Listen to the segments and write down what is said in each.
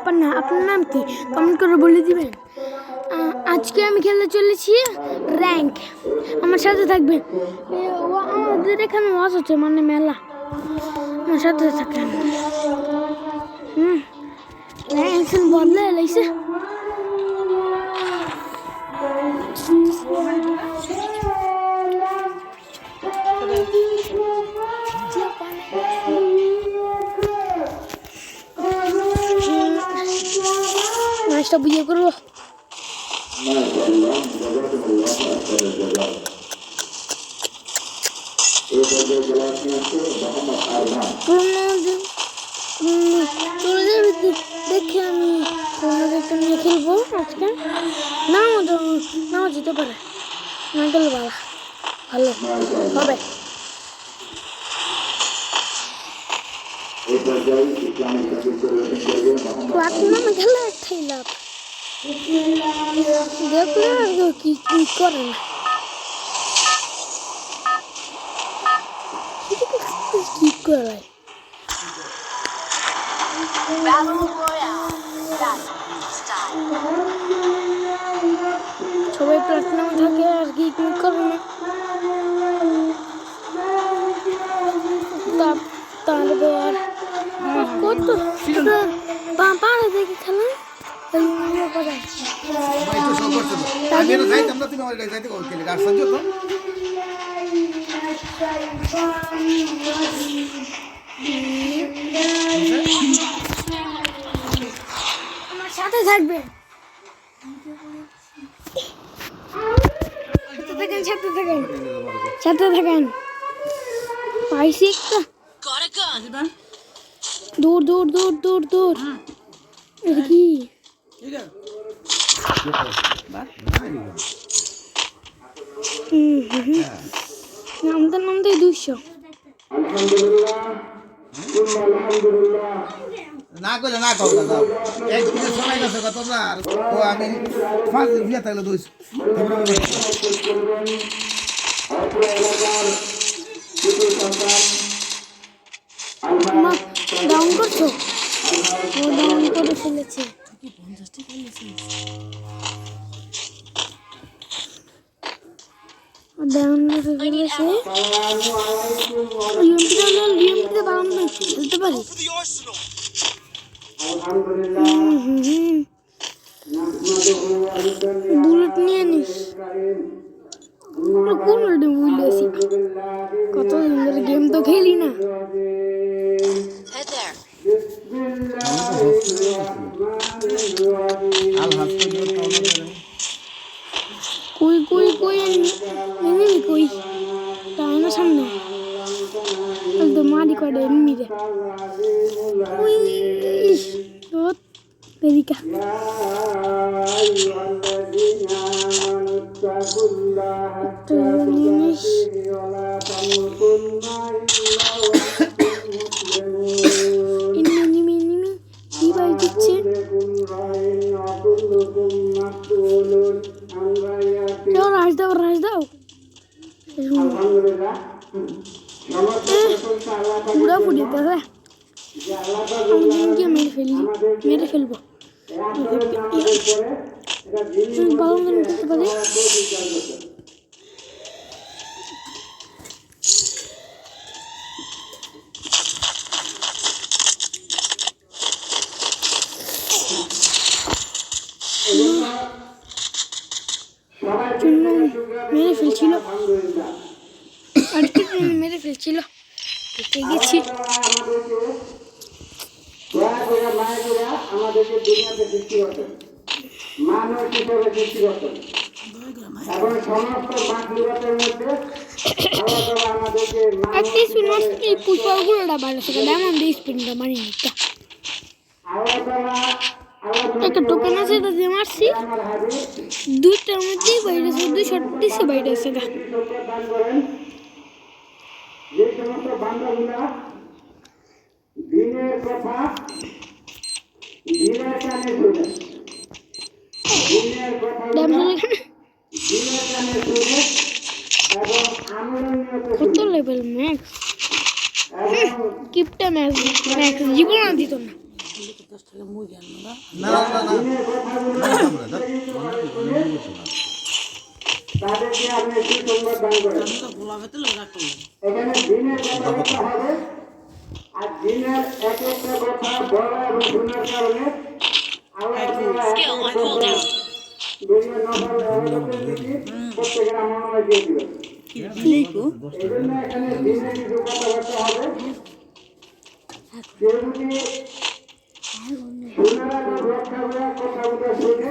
আপার না, আপনার নাম কি কমেন্ট করে বলে দিবেন। আজকে আমি খেলতে চলেছি র্যাঙ্ক, আমার সাথে থাকবেন। আমাদের এখানে ওয়াজ হচ্ছে, মানে মেলা, আমার সাথে থাকেন। র্যাঙ্ক বদলে লাইছে। ম্যাচটা বুঝে করবো। দেখে আমি নিয়ে খেলবো আজকে। নাও যেতে পারে, না গেলে ভালো হবে। প্লাটিনামে খেলা একটাই লাভ, দেখলে আর কি করে না, কি করে সবাই প্লাটিনামে থাকে আর কি করে না। তারপর কত পাড়া দেখে খেলা আমার সাথে থাকবে। সাথে থাকেন পাইছি একটা দূর দূর দূর দূর দূর। এটা কি নামতে 200 না করলে না খাও দাদা, একদিকে সময় গেছে তোমরা তো আমি 5 দিন ভিয়া থাকলে 200 ডাউন করছো, ও ডাউন করে ফেলেছে। ডাউন করে ফেলেছে। ইউএমপিতে বাউন্ড খেলতে পারি। বুলেট নিয়ে নিস। কোন বুলেট আছি, কত ধরে গেম তো খেলি না। কই কই কই এমনি কই তাই না সামনে তো মারি করে এমনি রে। ওই তো তেরিকা কি বাই দিচ্ছে। রাজ দাও পুরা ফুটে দাদা, আমি মেরে ফেলবো। বালন করতে পারি। মেরে ফেলছিল, আরেকটু মেরে ফেলছিল, দেখে গেছি। পুষ্পগুলোটা ভালো ছিল, ডায়মন্ড স্পিনটা মারি নিটা। একটা টোকেন আছে, এটা দিয়ে মারছি, দুইটার মধ্যেই বাইরে আছে, 2 শট দিছি বাইরে আছে। কত লেভেল ম্যাক্স, কিপটা ম্যাক্স জীবন দিত না। না না না তাদেরকে আপনি সুসংবাদ দান করেন এখানে দিনের কথাবার্তা হবে আর দিনের এক একটা কথা বলা এবং শোনার কারণে আল্লাহ তাআলা দুনিয়ার নফল ইবাদতের প্রতি প্রত্যেকের আমলনামায় দিয়ে দিবেন। এই জন্য এখানে দিনে কিছু কথাবার্তা হবে। কেউ যদি শোনার এবং রক্ষা করার কথাগুলো শুনে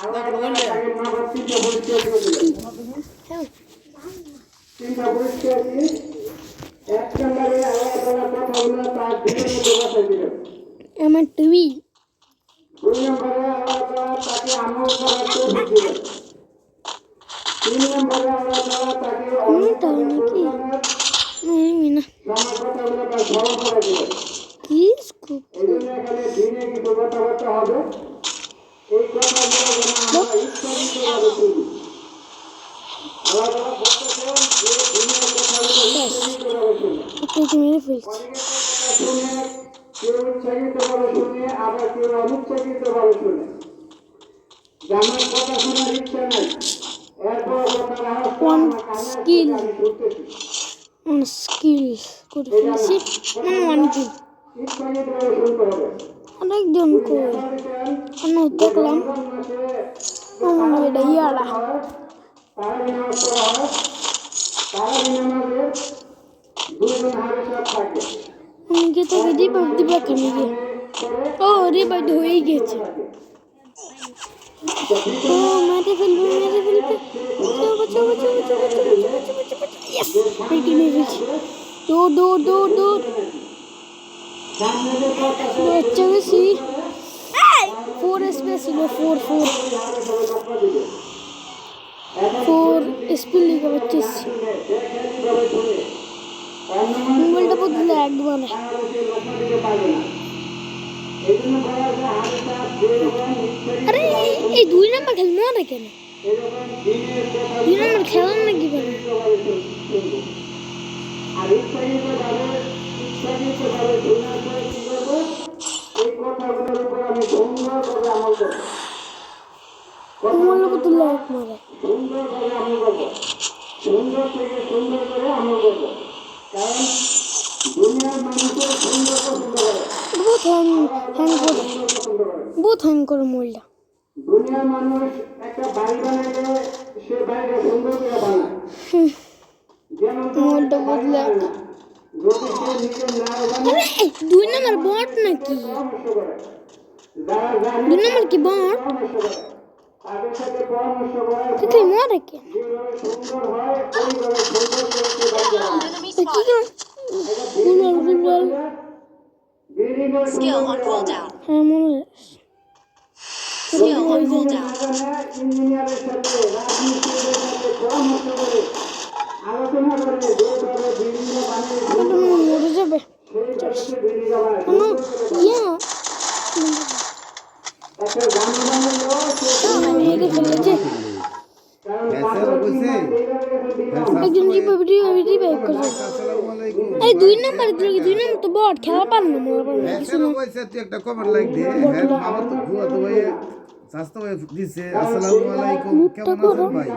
আল্লাহ তাআলা তাকে মানব তিনটা পরিষ্কার করে দিবেন। তিনটা পরিষ্কার দিয়ে এক নম্বরে আল্লাহ তাআলা কথাগুলো তার দিনের মধ্যে বসাই দিবেন। আমার টিভি 2 নম্বরে আল্লাহ তাআলা তাকে আমল করার তৌফিক দিবেন। 3 নম্বরে আল্লাহ তাআলা তাকে অনেক আমি না আমার কথাগুলো তার স্মরণ করে দিবেন। কি স্কুপ এই জন্য এখানে দিনে কিছু কথাবার্তা হবে। এই কথাগুলো যেন আমরা ইচ্ছাকৃতভাবে শুনি। আল্লাহ তাআলা বলতেছেন যে দিনের কথাগুলো ইচ্ছাকৃতভাবে শুনি। আপনাকে মেরে ফেলছি অনেকের কথা শুনে কেউ ইচ্ছাকৃতভাবে শুনে আবার কেউ অনিচ্ছাকৃতভাবে শুনে। আমার কথা শোনার ইচ্ছা নাই, এরপর কথার আওয়াজটা One আমার কানে আসছে, skill. আমি শুনতেছি। স্কিল করে ফেলছি মানে অনেকদিন ইচ্ছাকৃতভাবে শুনতে হবে। অনেকজন করে আমি দেখলাম রমজান মাসে আমার এটা ইয়ারা তারাবি নামাজ পড়া হয়। তারাবি নামাজে 2 জন হারেসাত থাকে। আমি গিয়ে তাকে রিভাইভ দিবা খানি গিয়ে ও রিভাইভ হয়ে গেছে ও মেরে ফেলবে বাঁচাও বাঁচাও বাঁচাও বাঁচাও বাঁচাও বাঁচাও বাঁচাও ইয়েস পেটি মেরে ফেলছি দৌড় দৌড় দৌড় দৌড় বাচ্চা গেছি 4 স্পেস ছিল 4 স্পিড লিখে বাচ্চাছি মোবাইলটা বদলে একবারে আরে এই 2 নাম্বার খেলবো না কেন 2 নাম্বার খেলাম নাকি বলে আর ইচ্ছাকৃতভাবে শোনার পরে কি করবো? এই কথাগুলোর উপর আমি সুন্দরভাবে আমল করবো। মোবাইলটা বদলে এক মারে সুন্দরভাবে আমল করবো। সুন্দর থেকে সুন্দর করে আমল করবো। কারণ দুনিয়ার মানুষের সুন্দর পছন্দ করে, বহুত হ্যাং করে সুন্দর পছন্দ করে। বহুত হ্যাং করে মোবাইলটা দুনিয়ার মানুষ একটা বাড়ি বানাইলে সে বাড়িটা সুন্দর করে বানায়। যেমন মোবাইলটা বদলে এক যদি সে নিজে না বানায় আরে এই 2 নাম্বার বট নাকি পরামর্শ করে। যারা জানে 2 নাম্বার কি বট পরামর্শ করে। তাদের সাথে পরামর্শ করার পর তুই মরে কেন যেভাবে সুন্দর হয় ওইভাবে সুন্দর করে সে বাড়ি বানায়। কি গুলবল বিল্ডিংয়ের Skill on cooldown. হ্যাঁ মনে Skill on cooldown. ইঞ্জিনিয়ারের সাথে রাজমিস্ত্রিদের সাথে পরামর্শ করে আলোচনা করে যেভাবে বিল্ডিং বানিয়ে মরে যাবে সেইভাবে সে বিল্ডিং বানায়। কোনো ইয়া একটা যানবাহনের লোক সে মেরে ফেলেছে কারণ ফেসের কইছে একজন রিভাইভ করে আসসালামু আলাইকুম এই 2 নাম্বার দিল কি 2 নাম্বার তো বট খেলা পারে না মনে পারে না ফেসের কইছে তুই একটা কমেন্ট লাইক দে হ্যাঁ আমার তো ভুয়া তো ভাই স্বাস্থ্য ভাই দিছে আসসালামু আলাইকুম কেমন আছেন ভাই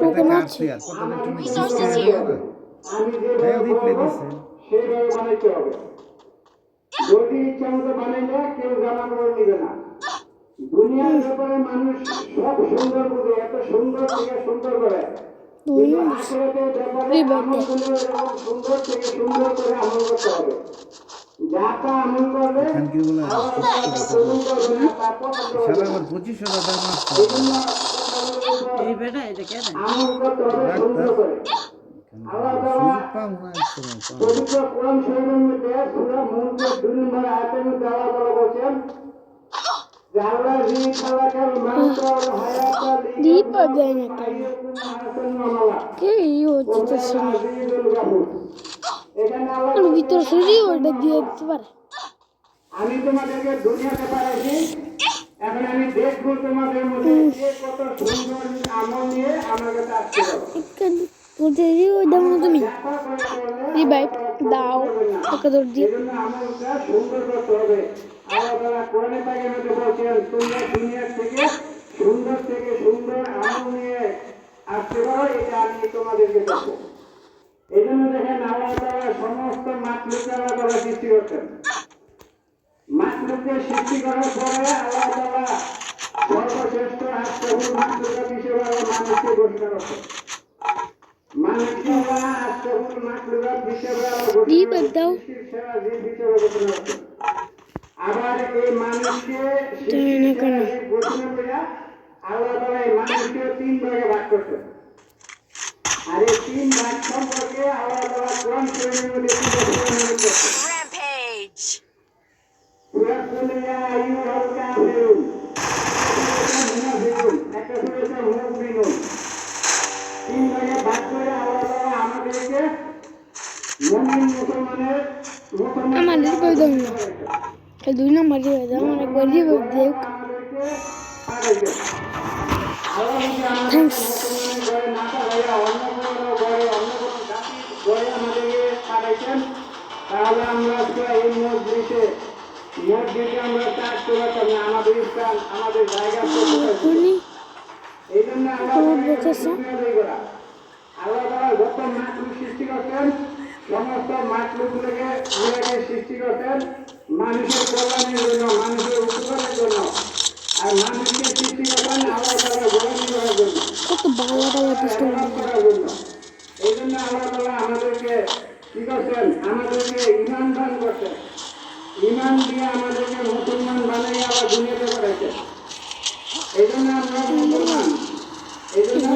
টোকেন এটা আছে কাটছে আর কত একটু Resources here. আমি হ্যাঁ যেভাবে রিপ্লে বলবো দিছে সেইভাবে বানাইতে হবে। যদি ইচ্ছা মতো বানাইলে কেউ জামা কাপড় নিবে না। দুনিয়ার ব্যাপারে মানুষ সব সুন্দর বুঝে, এত সুন্দর থেকে সুন্দর করে। 2 কিন্তু নাম্বার আখিরাতের ব্যাপারে আমলগুলো এরকম সুন্দর থেকে সুন্দর করে আমল করতে হবে। যা তা আমল করলে খান কি বলে আল্লাহ তাআলা তা কবুল করবে না, তা পছন্দ হবে সারা না। আমার 2500 টাকা দাম আসছে এই জন্য কথাগুলোর উপর আমল করতে হবে সুন্দর করে। আল্লাহ তাআলা সুযোগ পাবো না এক সময় পাবো। পবিত্র কোরআন শরীফের মধ্যে সূরা মুলকের 2 নম্বর আয়াতের মধ্যে আল্লাহ তাআলা বলেন যে আল্লাযী খালাকাল মাউতা ওয়াল হায়াতা দীপা দেয় না কেন লিয়াবলুয়াকুম আহসানু আমালা কে এই হচ্ছে ওয়া হুয়া আজিজুল গাফুর। এখানে আল্লাহ আর ভিতরে শুধু ওটা দিয়ে দিতে পারে আমি তোমাদেরকে দুনিয়াতে পাঠাইছি, এখন আমি দেখবো তোমাদের মধ্যে কে কত সুন্দর আমল নিয়ে আমার কাছে আসতে পারো। বলতে ওই দাম তুমি দেখা করে করলে রিভাইভ দাও ওকে দৌড় দিয়ে এই জন্য আমলটা সুন্দর করতে হবে। আল্লাহ কোরআনে পাকের মধ্যে বলছেন তোমরা দুনিয়া থেকে সুন্দর আমল নিয়ে আসতে পারো, এটা আমি তোমাদেরকে দেবো। এই জন্য দেখেন আল্লাহ তাআলা সমস্ত মাখলুক আল্লাহ তাআলা সৃষ্টি করছেন। মাখলুককে সৃষ্টি করার পরে আল্লাহ তাআলা সর্বশ্রেষ্ঠ আশরাফুল মাখলুকাত হিসেবে আল্লাহ মানুষকে ঘোষণা করছেন। মানুষকে আল্লাহ আশরাফুল মাখলুকাত হিসেবে আল্লাহ সৃষ্টির সেরা জীব হিসেবে ঘোষণা করছেন। আবার এই মানুষকে সৃষ্টির সেরা জীব ঘোষণা করে আল্লাহ তাআলা এই মানুষকে 3 ভাগে ভাগ করছেন। আর এই 3 ভাগ সম্পর্কে আল্লাহ তাআলা কোরআন শরীফের মধ্যে উল্লেখ করেছেন। Rampage. وَيَقُولُ يَا أَيُّهَا الْكَافِرُونَ একটা সূরা মুমিনুন। 3 ভাগে ভাগ করে আল্লাহ তাআলা আমাদেরকে মুমিন মুসলমানের আমাদের কই দাও না, এই 2 নম্বর দিয়ে দাও, আমার একবার দিয়ে দেখ। আমাদেরকে পাঠাইছেন। আল্লাহ যদি আমাদের থ্যাঙ্কস। মুসলমানের ঘরে না পাঠাইয়া অন্য কোনো ঘরে অন্য কোনো জাতির ঘরে আমাদেরকে পাঠাইছেন, তাহলে আমরা আজকে এই মসজিদে আমরা কাজ করতাম না, আমাদের স্থান আমাদের জায়গা কোনি এই জন্য আল্লাহ তোমার বলতেছে আল্লাহ তাআলা যত মাখলুক সৃষ্টি করতেন সমস্ত মাখলুকগুলোকে সৃষ্টি করতেন মানুষের কল্যাণের জন্য, মানুষের উপকারের জন্য। আর মানুষকে সৃষ্টি করতেন আল্লাহ তাআলা গোলামি করার জন্য, কত ভালো ভালো পিস্তল করার জন্য। এই জন্য আল্লাহ তাআলা আমাদেরকে কি করছেন, আমাদেরকে ঈমান দান করতেন। ঈমান দিয়ে আমাদেরকে মুসলমান বানিয়ে আবার দুনিয়াতে পাঠাইছেন। এই জন্য আমরা মুসলমান, এই জন্য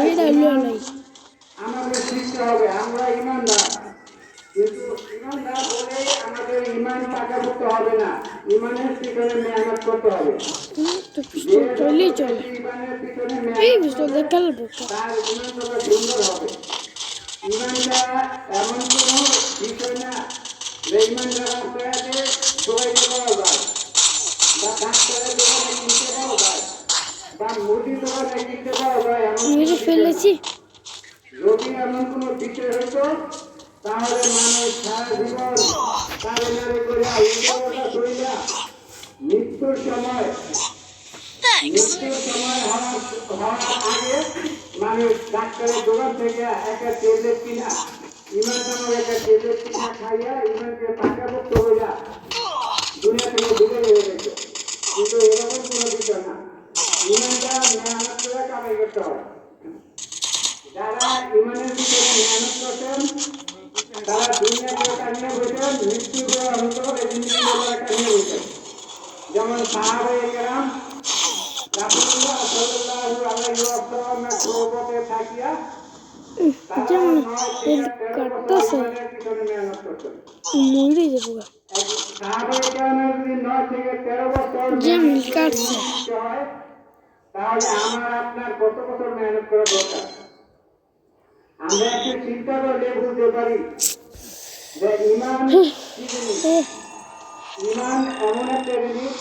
আমাদের শিখতে হবে আমরা ঈমানদার। কিন্তু ঈমানদার বলেই আমাদের ঈমান পাকাপোক্ত হবে না, ঈমানের পিছনে মেহনত করতে হবে। তো পিস্তল চলেই চলে, ঈমানের পিছনে এই মেহনত পিস্তল দেখাল তার ঈমান তত সুন্দর হবে। ঈমানটা এমন কোনো বিষয় না যে ঈমানটা রাস্তাতে সবাইকে পাওয়া যায়, বা ডাক্তারের দোকানে কিনতে পাওয়া যায়, বা মুদির দোকানে কিনতে পাওয়া যায়, এমন কোনো মেরে বিষয় না। ফেলেছি। যদি এমন কোনো বিষয় হতো তাহলে মানুষ সারা জীবন তারে নারে করে উন্নয়নটা করিয়া মৃত্যুর সময় হওয়ার আগে মানুষ ডাক্তারের দোকান থেকে একটা ট্যাবলেট কিনা ইমান নামক একটা ট্যাবলেট কিনা খাইয়া ইমানকে পাকাপোক্ত হইয়া দুনিয়া থেকে বিদায় হয়ে গেছে। কিন্তু এরকম কোনো বিষয় না, ইমানটা মেহনত করে কামাই করতে হবে। যারা ইমানের ভিতরে মেহনত করতেন তারা দুনিয়াকে কাটিয়ে বসেন, মৃত্যু করে অন্তর এই জিনিসগুলো কাটিয়ে বসেন। যেমন সাহাবায়ে কেরাম রাসূলুল্লাহ সাল্লাল্লাহু আলাইহি ওয়াসাল্লামের সোহবতে থাকিয়া তারা 9 থেকে 13 বছর পিছনে মেহনত করতেন। মরে যাবো সাহাবায়ে কেরামের যদি 9 থেকে 13 বছর যেমন কাটছে হয় তাহলে আমার আপনার কত বছর মেহনত করা দরকার? আমরা একটু চিন্তা করলে বুঝতে পারি যে ঈমান কি জিনিস। ঈমান এমন একটা জিনিস